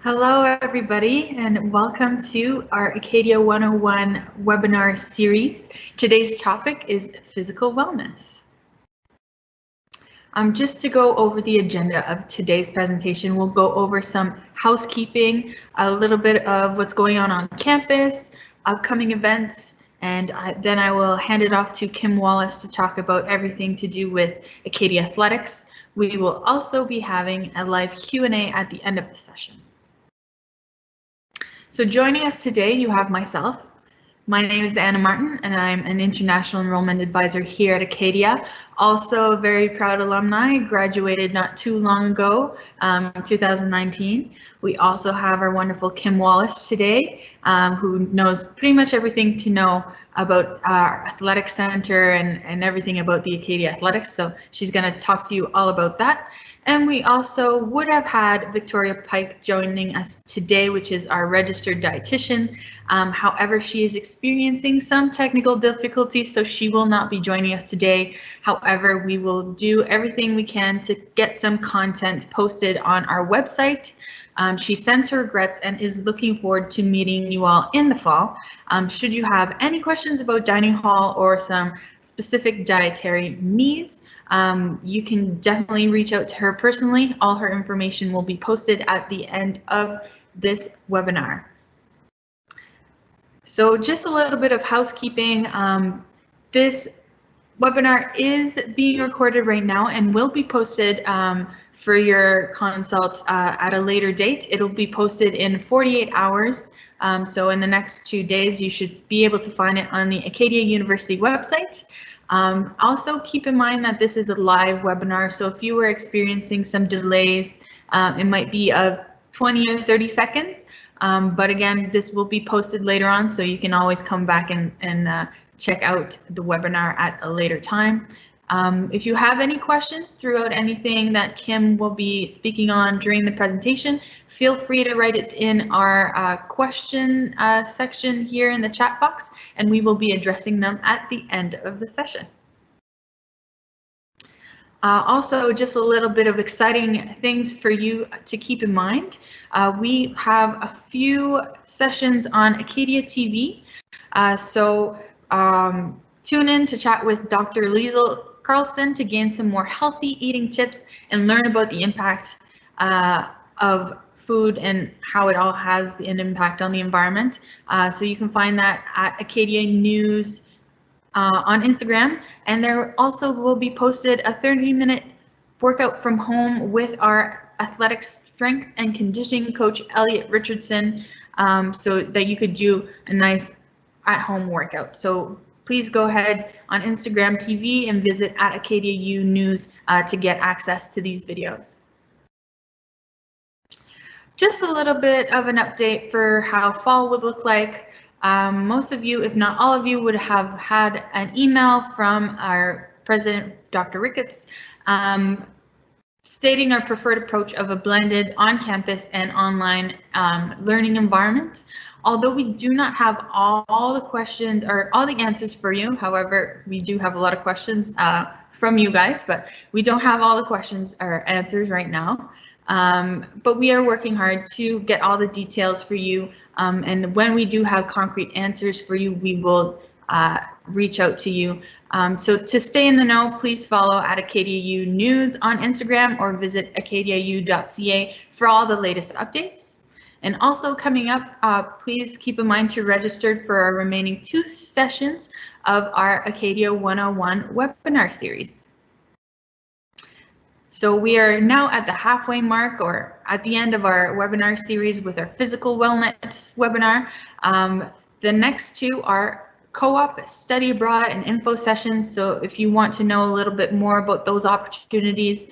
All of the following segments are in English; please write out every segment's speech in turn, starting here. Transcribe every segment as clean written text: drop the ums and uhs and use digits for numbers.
Hello, everybody, and welcome to our Acadia 101 webinar series. Today's topic is physical wellness. Just to go over the agenda of today's presentation, we'll go over some housekeeping, a little bit of what's going on campus, upcoming events, and then I will hand it off to Kim Wallace to talk about everything to do with Acadia Athletics. We will also be having a live Q&A at the end of the session. So joining us today, you have myself. My name is Anna Martin, and I'm an International Enrollment Advisor here at Acadia. Also a very proud alumni, graduated not too long ago, 2019. We also have our wonderful Kim Wallace today, who knows pretty much everything to know about our athletic center and everything about the Acadia Athletics. So she's going to talk to you all about that. And we also would have had Victoria Pike joining us today, which is our registered dietitian. However, she is experiencing some technical difficulties, so she will not be joining us today. However, we will do everything we can to get some content posted on our website. She sends her regrets and is looking forward to meeting you all in the fall. Should you have any questions about dining hall or some specific dietary needs, you can definitely reach out to her personally. All her information will be posted at the end of this webinar. So just a little bit of housekeeping. This webinar is being recorded right now and will be posted for your consult at a later date. It'll be posted in 48 hours. So in the next 2 days, you should be able to find it on the Acadia University website. Also keep in mind that this is a live webinar, so if you were experiencing some delays, it might be of 20 or 30 seconds, but again, this will be posted later on, so you can always come back and check out the webinar at a later time. If you have any questions throughout anything that Kim will be speaking on during the presentation, feel free to write it in our question section here in the chat box, and we will be addressing them at the end of the session. Also, just a little bit of exciting things for you to keep in mind. We have a few sessions on Acadia TV, so tune in to chat with Dr. Liesel Carlson to gain some more healthy eating tips and learn about the impact of food and how it all has an impact on the environment. So you can find that at Acadia News on Instagram, and there also will be posted a 30-minute workout from home with our athletics strength and conditioning coach Elliot Richardson, so that you could do a nice at-home workout. So please go ahead on Instagram TV and visit at Acadia U News to get access to these videos. Just a little bit of an update for how fall would look like. Most of you, if not all of you, would have had an email from our president, Dr. Ricketts, stating our preferred approach of a blended on-campus and online learning environment. Although we do not have all the questions or all the answers for you, however, we do have a lot of questions from you guys, but we don't have all the questions or answers right now. But we are working hard to get all the details for you, and when we do have concrete answers for you, we will reach out to you. So to stay in the know, please follow at Acadia U News on Instagram or visit acadiau.ca for all the latest updates. And also coming up, please keep in mind to register for our remaining 2 sessions of our Acadia 101 webinar series. So we are now at the halfway mark, or at the end of our webinar series with our physical wellness webinar. The next 2 are co-op, study abroad, and info sessions. So if you want to know a little bit more about those opportunities,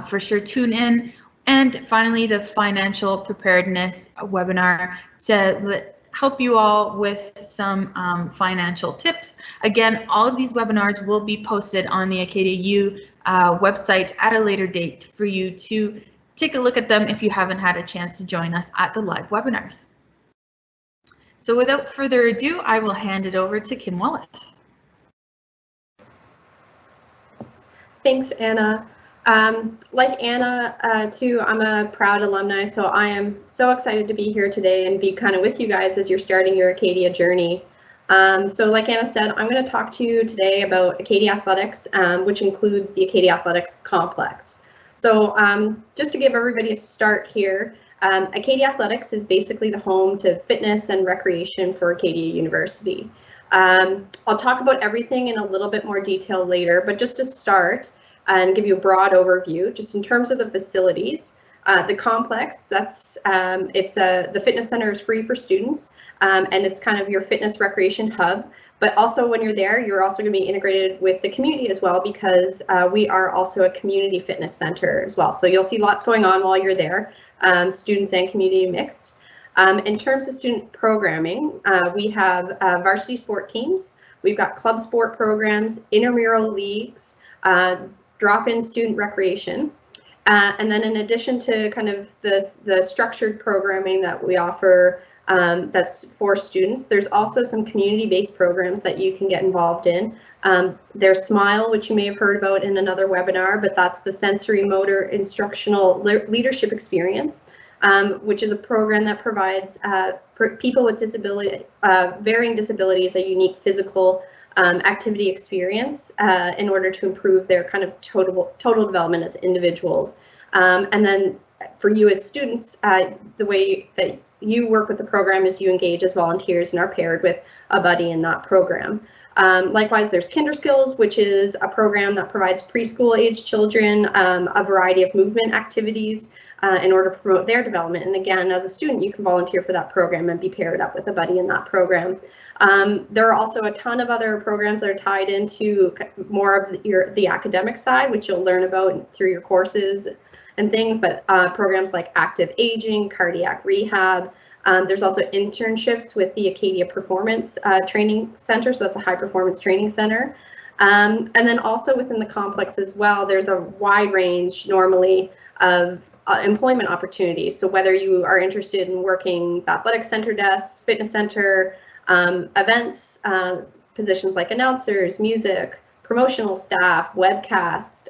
for sure tune in. And finally, the financial preparedness webinar to help you all with some financial tips. Again, all of these webinars will be posted on the Acadia U website at a later date for you to take a look at them if you haven't had a chance to join us at the live webinars. So without further ado, I will hand it over to Kim Wallace. Thanks, Anna. Like Anna, too, I'm a proud alumni, so I am so excited to be here today and be kind of with you guys as you're starting your Acadia journey. So like Anna said, I'm going to talk to you today about Acadia Athletics, which includes the Acadia Athletics complex. So just to give everybody a start here, Acadia Athletics is basically the home to fitness and recreation for Acadia University. I'll talk about everything in a little bit more detail later, but just to start and give you a broad overview, just in terms of the facilities, the complex, the fitness center is free for students, and it's kind of your fitness recreation hub. But also when you're there, you're also going to be integrated with the community as well, because we are also a community fitness center as well. So you'll see lots going on while you're there, students and community mixed. In terms of student programming, we have varsity sport teams, we've got club sport programs, intramural leagues, drop-in student recreation. And then in addition to kind of the structured programming that we offer that's for students, there's also some community-based programs that you can get involved in. There's SMILE, which you may have heard about in another webinar, but that's the sensory motor instructional leadership experience, which is a program that provides people with varying disabilities a unique physical activity experience in order to improve their kind of total development as individuals. And then for you as students, the way that you work with the program is you engage as volunteers and are paired with a buddy in that program. Likewise, there's Kinderskills, which is a program that provides preschool age children a variety of movement activities in order to promote their development. And again, as a student, you can volunteer for that program and be paired up with a buddy in that program. There are also a ton of other programs that are tied into more of the academic side, which you'll learn about through your courses and things, but programs like active aging, cardiac rehab. There's also internships with the Acadia Performance Training Center, so that's a high performance training center. And then also within the complex as well, there's a wide range normally of employment opportunities. So whether you are interested in working the athletic center desk, fitness center, events, positions like announcers, music, promotional staff, webcast,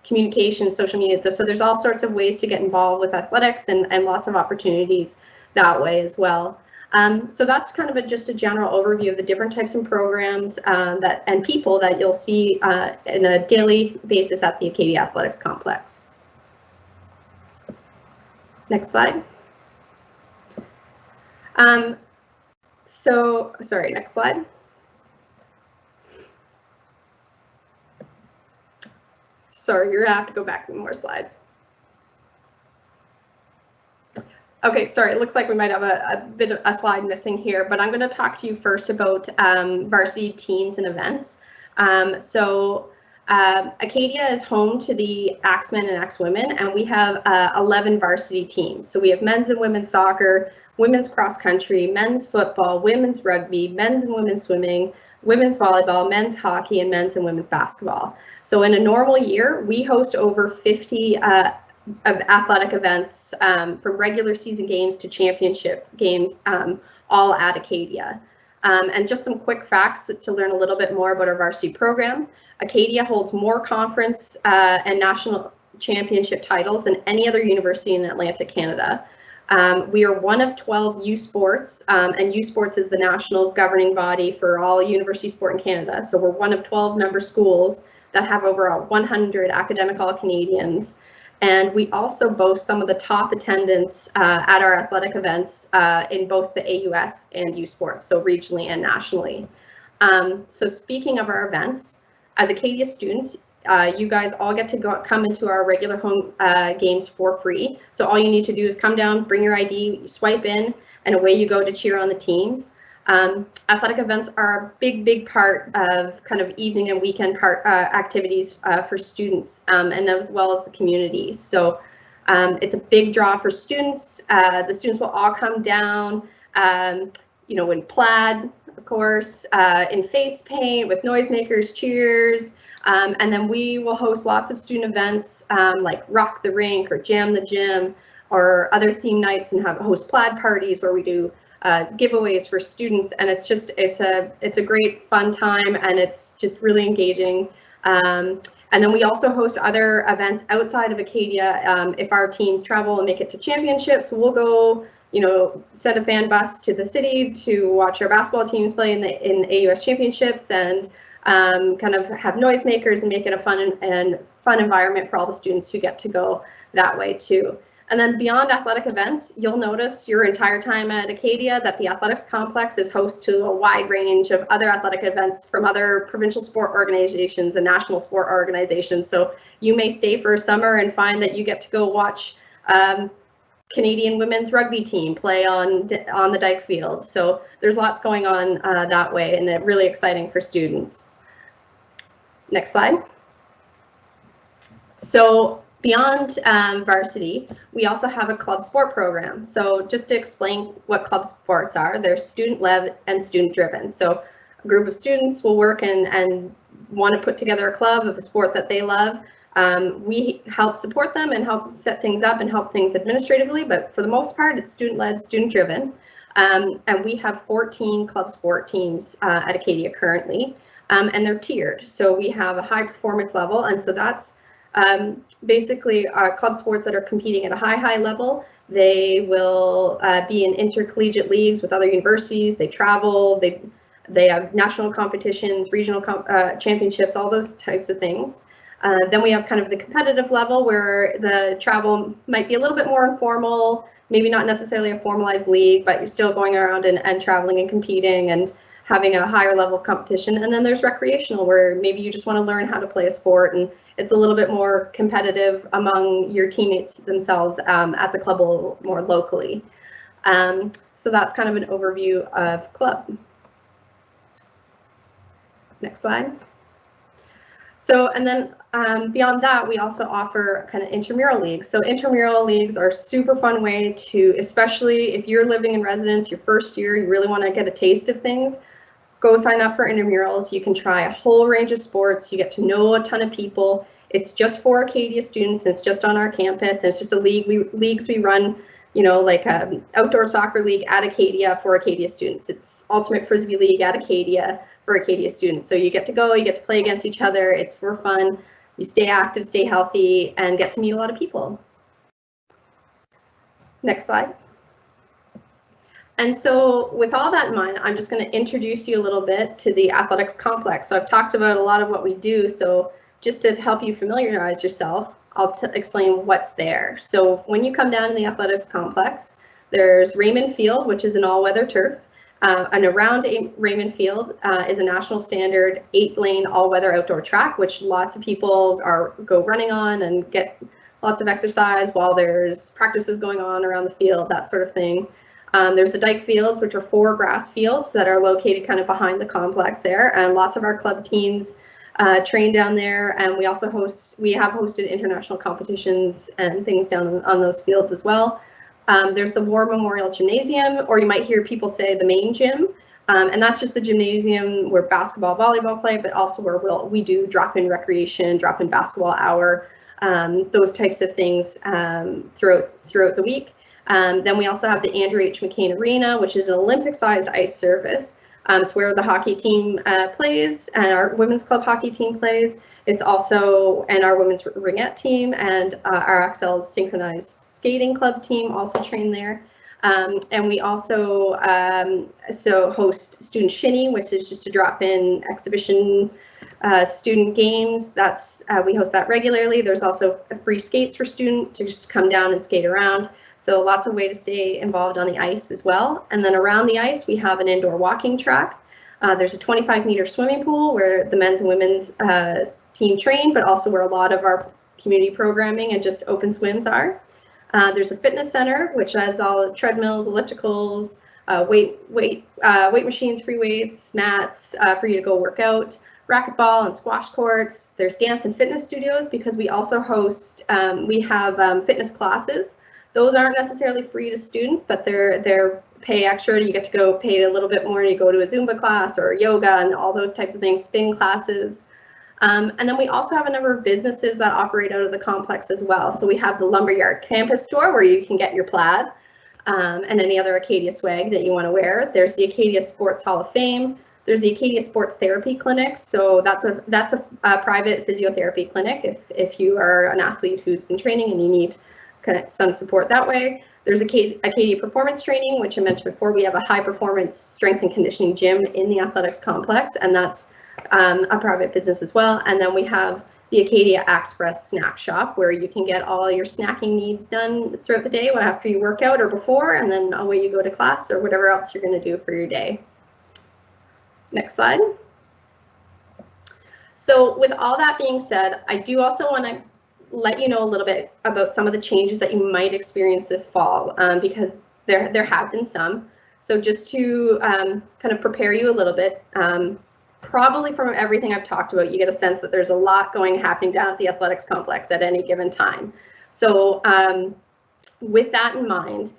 communication, social media. So there's all sorts of ways to get involved with athletics and lots of opportunities that way as well. So that's kind of just a general overview of the different types of programs and people that you'll see in a daily basis at the Acadia Athletics complex. Next slide. Sorry, next slide. Sorry, you're gonna have to go back one more slide. Okay, sorry, it looks like we might have a slide missing here, but I'm gonna talk to you first about varsity teams and events. Acadia is home to the Axemen and Axewomen, and we have 11 varsity teams. So we have men's and women's soccer, women's cross country, men's football, women's rugby, men's and women's swimming, women's volleyball, men's hockey, and men's and women's basketball. So in a normal year, we host over 50 athletic events from regular season games to championship games, all at Acadia. And just some quick facts to learn a little bit more about our varsity program. Acadia holds more conference and national championship titles than any other university in Atlantic Canada. We are one of 12 U Sports, and U Sports is the national governing body for all university sport in Canada. So we're one of 12 member schools that have over 100 academic All-Canadians. And we also boast some of the top attendance at our athletic events in both the AUS and U Sports, so regionally and nationally. So speaking of our events, as Acadia students, you guys all get to come into our regular home games for free. So all you need to do is come down, bring your ID, swipe in, and away you go to cheer on the teams. Athletic events are a big part of kind of evening and weekend activities for students and as well as the community. So it's a big draw for students. The students will all come down, in plaid, of course, in face paint with noisemakers, cheers. And then we will host lots of student events like Rock the Rink or Jam the Gym or other theme nights, and host plaid parties where we do giveaways for students, and it's a great fun time, and it's just really engaging. And And then we also host other events outside of Acadia. If our teams travel and make it to championships, we'll go, you know, send a fan bus to the city to watch our basketball teams play in AUS championships, and kind of have noisemakers and make it a fun environment for all the students who get to go that way too. And then beyond athletic events, you'll notice your entire time at Acadia that the athletics complex is host to a wide range of other athletic events from other provincial sport organizations and national sport organizations. So you may stay for a summer and find that you get to go watch Canadian women's rugby team play on the Dyke Field. So there's lots going on that way, and it's really exciting for students. Next slide. So beyond varsity, we also have a club sport program. So just to explain what club sports are, they're student-led and student-driven. So a group of students will work and want to put together a club of a sport that they love. We help support them and help set things up and help things administratively, but for the most part, it's student-led, student-driven. And we have 14 club sport teams at Acadia currently, and they're tiered. So we have a high performance level, and so that's basically club sports that are competing at a high level. They will be in intercollegiate leagues with other universities. They travel, they have national competitions, regional championships, all those types of things. Then we have kind of the competitive level where the travel might be a little bit more informal, maybe not necessarily a formalized league, but you're still going around and traveling and competing and having a higher level of competition. And then there's recreational, where maybe you just want to learn how to play a sport, and it's a little bit more competitive among your teammates themselves at the club a little more locally. So that's kind of an overview of club. Next slide. So, and then beyond that, we also offer kind of intramural leagues. So intramural leagues are a super fun way to, especially if you're living in residence, your first year, you really want to get a taste of things, go sign up for intramurals. You can try a whole range of sports. You get to know a ton of people. It's just for Acadia students, and it's just on our campus. And it's just a leagues we run, you know, like an outdoor soccer league at Acadia for Acadia students. It's Ultimate Frisbee League at Acadia for Acadia students. So you get to go, you get to play against each other. It's for fun. You stay active, stay healthy, and get to meet a lot of people. Next slide. And so with all that in mind, I'm just going to introduce you a little bit to the athletics complex. So I've talked about a lot of what we do. So just to help you familiarize yourself, I'll explain what's there. So when you come down to the athletics complex, there's Raymond Field, which is an all-weather turf. And around Raymond Field is a national standard 8-lane all-weather outdoor track, which lots of people go running on and get lots of exercise while there's practices going on around the field, that sort of thing. There's the Dyke Fields, which are 4 grass fields that are located kind of behind the complex there, and lots of our club teams train down there. And we also have hosted international competitions and things down on those fields as well. There's the War Memorial Gymnasium, or you might hear people say the main gym, and that's just the gymnasium where basketball, volleyball play, but also where we do drop-in recreation, drop-in basketball hour, those types of things throughout the week. Then we also have the Andrew H. McCain Arena, which is an Olympic-sized ice surface. It's where the hockey team plays, and our women's club hockey team plays. It's also, and our women's ringette team and our XL's synchronized skating club team also train there. And we also host Student Shinny, which is just a drop-in exhibition student games. We host that regularly. There's also free skates for students to just come down and skate around. So lots of ways to stay involved on the ice as well. And then around the ice, we have an indoor walking track. There's a 25-meter swimming pool where the men's and women's team train, but also where a lot of our community programming and just open swims are. There's a fitness center, which has all treadmills, ellipticals, weight machines, free weights, mats for you to go work out, racquetball and squash courts. There's dance and fitness studios, because we also host, we have fitness classes. Those aren't necessarily free to students, but they're pay extra. You get to go pay a little bit more. You go to a Zumba class or yoga and all those types of things, spin classes. And then we also have a number of businesses that operate out of the complex as well. So we have the Lumberyard Campus Store, where you can get your plaid and any other Acadia swag that you want to wear. There's the Acadia Sports Hall of Fame. There's the Acadia Sports Therapy Clinic. So that's a private physiotherapy clinic if you are an athlete who's been training and you need kind of some support that way. There's Acadia Performance Training, which I mentioned before. We have a high performance strength and conditioning gym in the athletics complex, and that's a private business as well. And then we have the Acadia Express Snack Shop, where you can get all your snacking needs done throughout the day after you work out or before, and then away you go to class or whatever else you're going to do for your day. Next slide. So with all that being said, I do also want to let you know a little bit about some of the changes that you might experience this fall, because there have been some. So just to kind of prepare you a little bit, probably from everything I've talked about, you get a sense that there's a lot happening down at the athletics complex at any given time. So with that in mind,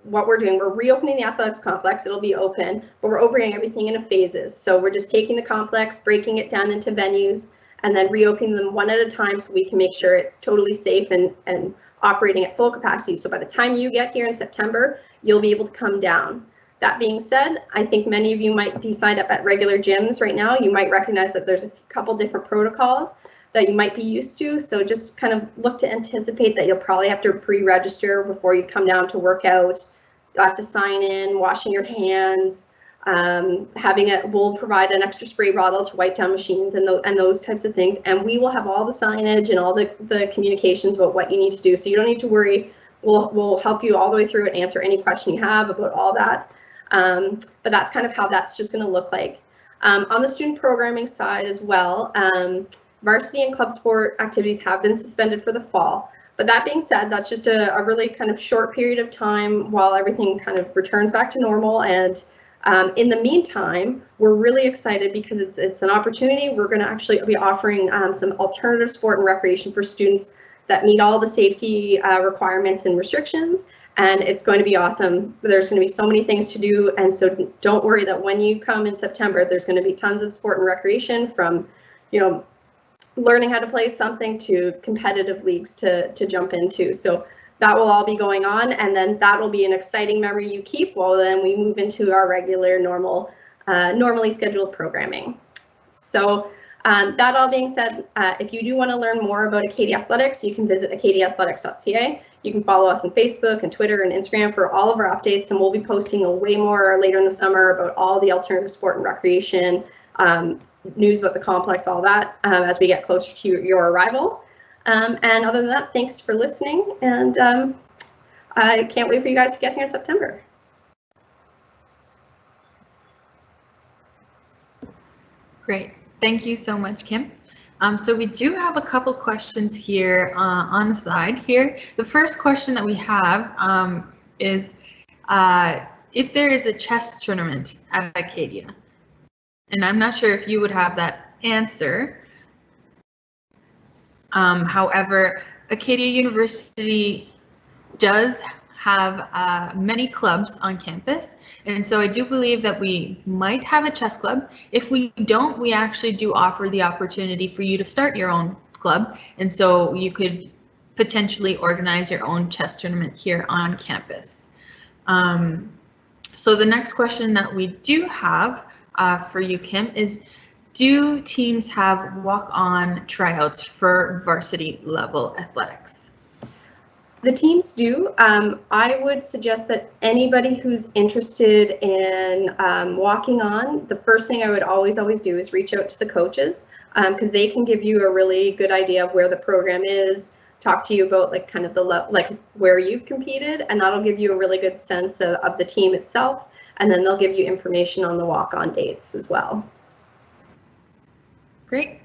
what we're doing, we're reopening the athletics complex. It'll be open, but we're opening everything in phases. So we're just taking the complex, breaking it down into venues, and then reopening them one at a time so we can make sure it's totally safe and operating at full capacity. So by the time you get here in September, you'll be able to come down. That being said, I think many of you might be signed up at regular gyms right now. You might recognize that there's a couple different protocols that you might be used to. So just kind of look to anticipate that you'll probably have to pre-register before you come down to work out. You'll have to sign in, washing your hands, we'll provide an extra spray bottle to wipe down machines and those types of things. And we will have all the signage and all the communications about what you need to do. So you don't need to worry. We'll help you all the way through and answer any question you have about all that. But that's kind of how that's just going to look like. On the student programming side as well, varsity and club sport activities have been suspended for the fall. But that being said, that's just a really kind of short period of time while everything kind of returns back to normal. And in the meantime, we're really excited because it's an opportunity. We're going to actually be offering some alternative sport and recreation for students that meet all the safety requirements and restrictions. And it's going to be awesome. There's going to be so many things to do. And so don't worry that when you come in September, there's going to be tons of sport and recreation, from, learning how to play something to competitive leagues to jump into. So that will all be going on. And then that will be an exciting memory you keep while then we move into our regular normally scheduled programming. So that all being said, if you do want to learn more about Acadia Athletics, you can visit acadiaathletics.ca. You can follow us on Facebook and Twitter and Instagram for all of our updates, and we'll be posting way more later in the summer about all the alternative sport and recreation, news about the complex, all that, as we get closer to your arrival. And other than that, thanks for listening, and I can't wait for you guys to get here in September. Great. Thank you so much, Kim. So we do have a couple questions here on the side here. The first question that we have is if there is a chess tournament at Acadia. And I'm not sure if you would have that answer. However, Acadia University does have many clubs on campus, and so I do believe that we might have a chess club. If we don't, we actually do offer the opportunity for you to start your own club, and so you could potentially organize your own chess tournament here on campus. So the next question that we do have for you, Kim, is do teams have walk-on tryouts for varsity level athletics? The teams do. I would suggest that anybody who's interested in walking on, the first thing I would always do is reach out to the coaches, because they can give you a really good idea of where the program is, talk to you about like kind of the where you've competed, and that'll give you a really good sense of the team itself, and then they'll give you information on the walk-on dates as well. Great.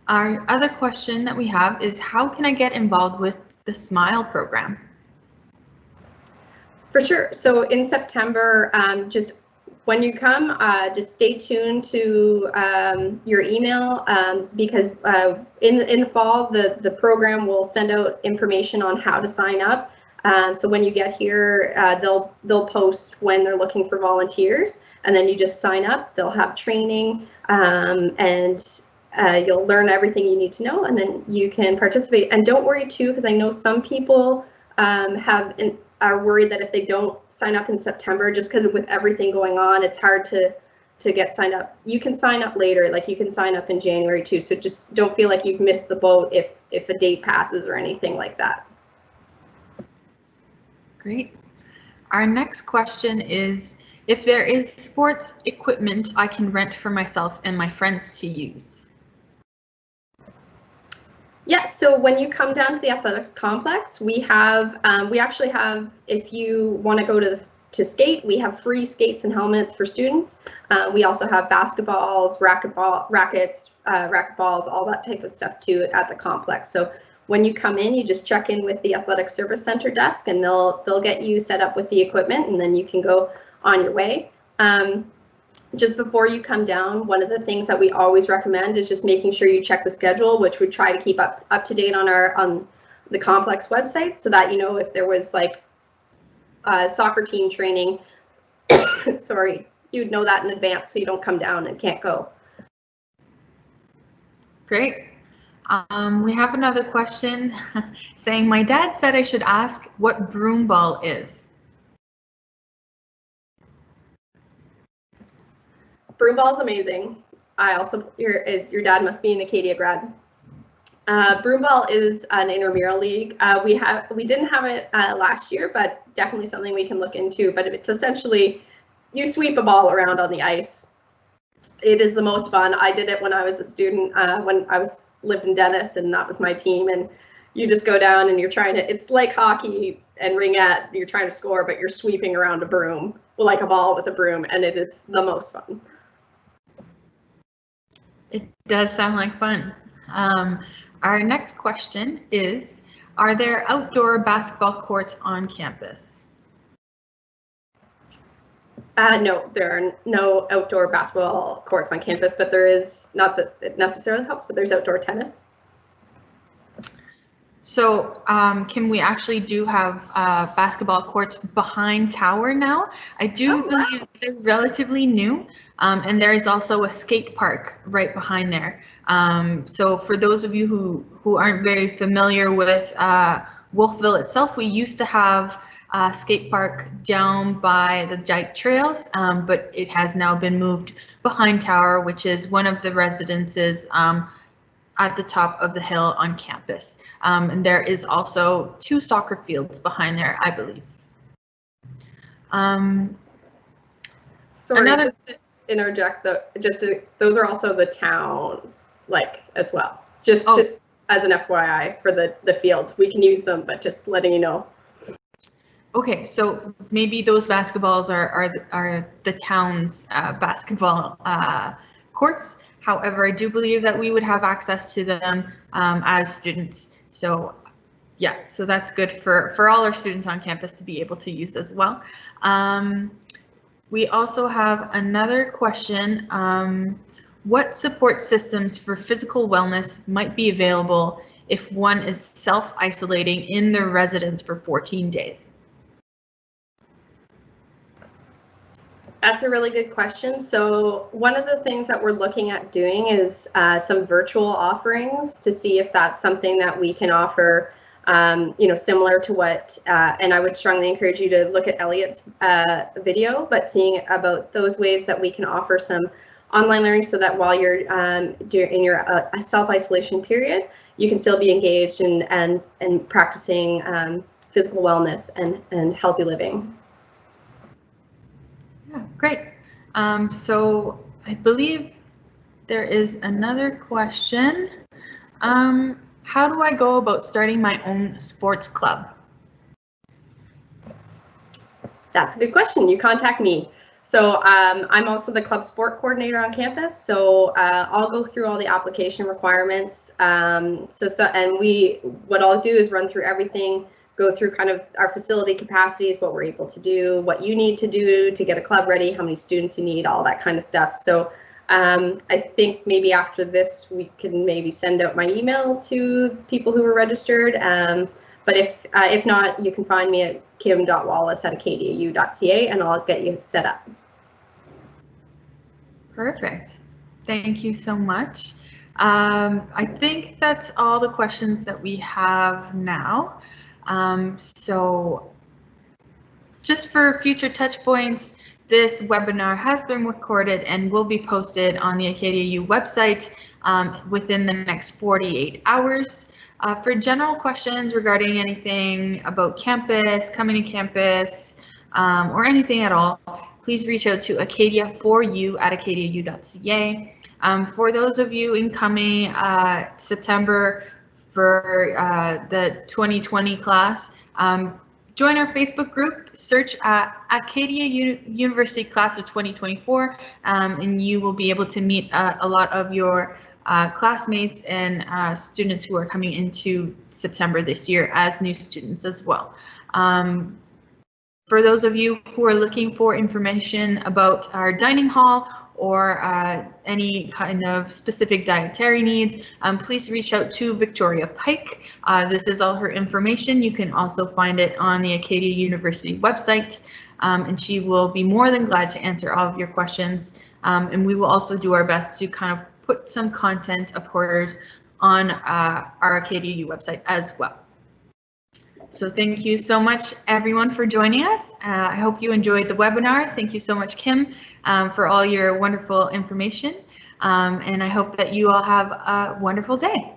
Our other question that we have is, how can I get involved with the SMILE program? For sure. So in September, just when you come, just stay tuned to your email, because in the fall, the program will send out information on how to sign up. So when you get here, they'll post when they're looking for volunteers, and then you just sign up. They'll have training, and you'll learn everything you need to know, and then you can participate. And don't worry too, because I know some people are worried that if they don't sign up in September, just because with everything going on, it's hard to to get signed up. You can sign up later, like you can sign up in January too. So just don't feel like you've missed the boat if a date passes or anything like that. Great. Our next question is, if there is sports equipment I can rent for myself and my friends to use? Yeah, so when you come down to the athletics complex, we actually have, if you want to go to skate, we have free skates and helmets for students. We also have basketballs, rackets, racquetballs, all that type of stuff too at the complex. So when you come in, you just check in with the Athletic Service Center desk, and they'll get you set up with the equipment, and then you can go on your way. Just before you come down, one of the things that we always recommend is just making sure you check the schedule, which we try to keep up to date on the complex website, so that you know if there was like soccer team training. Sorry, you'd know that in advance so you don't come down and can't go. Great. We have another question saying, my dad said I should ask what broom ball is. Broom ball is amazing. Your dad must be an Acadia grad. Broom ball is an intramural league. We didn't have it last year, but definitely something we can look into. But it's essentially you sweep a ball around on the ice. It is the most fun. I did it when I was a student, when I lived in Dennis, and that was my team. And you just go down and you're trying to, it's like hockey and ringette, you're trying to score, but you're sweeping around a broom, like a ball with a broom, and it is the most fun. It does sound like fun. Our next question is, are there outdoor basketball courts on campus? No, there are no outdoor basketball courts on campus, but there is, not that it necessarily helps, but there's outdoor tennis. So can we actually do have basketball courts behind Tower now? I do believe they're relatively new, and there is also a skate park right behind there. So for those of you who aren't very familiar with Wolfville itself, we used to have a skate park down by the Dyke Trails, but it has now been moved behind Tower, which is one of the residences at the top of the hill on campus. And there is also 2 soccer fields behind there, I believe. Sorry, just to interject, those are also the town, as well. Just as an FYI for the fields. We can use them, but just letting you know. Okay, so maybe those basketballs are the town's basketball courts. However, I do believe that we would have access to them as students. So yeah, so that's good for all our students on campus to be able to use as well. We also have another question. What support systems for physical wellness might be available if one is self-isolating in their residence for 14 days? That's a really good question. So one of the things that we're looking at doing is some virtual offerings to see if that's something that we can offer, similar to what, and I would strongly encourage you to look at Elliot's video, but seeing about those ways that we can offer some online learning so that while you're in your self-isolation period, you can still be engaged and practicing physical wellness and healthy living. Yeah, great. So I believe there is another question. How do I go about starting my own sports club? That's a good question. You contact me. So I'm also the club sport coordinator on campus. So I'll go through all the application requirements. What I'll do is run through everything, go through kind of our facility capacities, what we're able to do, what you need to do to get a club ready, how many students you need, all that kind of stuff. So I think maybe after this, we can maybe send out my email to people who are registered. But if not, you can find me at kim.wallace@acadiau.ca and I'll get you set up. Perfect. Thank you so much. I think that's all the questions that we have now. So just for future touch points, This webinar has been recorded and will be posted on the Acadia U website within the next 48 hours. For general questions regarding anything about campus, coming to campus, or anything at all, please reach out to acadiaforyou@acadiau.ca. For those of you incoming September for the 2020 class, join our Facebook group, search Acadia University Class of 2024, and you will be able to meet a lot of your classmates and students who are coming into September this year as new students as well. For those of you who are looking for information about our dining hall or any kind of specific dietary needs, please reach out to Victoria Pike. This is all her information. You can also find it on the Acadia University website, and she will be more than glad to answer all of your questions. And we will also do our best to kind of put some content of hers on our Acadia U website as well. So thank you so much, everyone, for joining us. I hope you enjoyed the webinar. Thank you so much, Kim, for all your wonderful information. And I hope that you all have a wonderful day.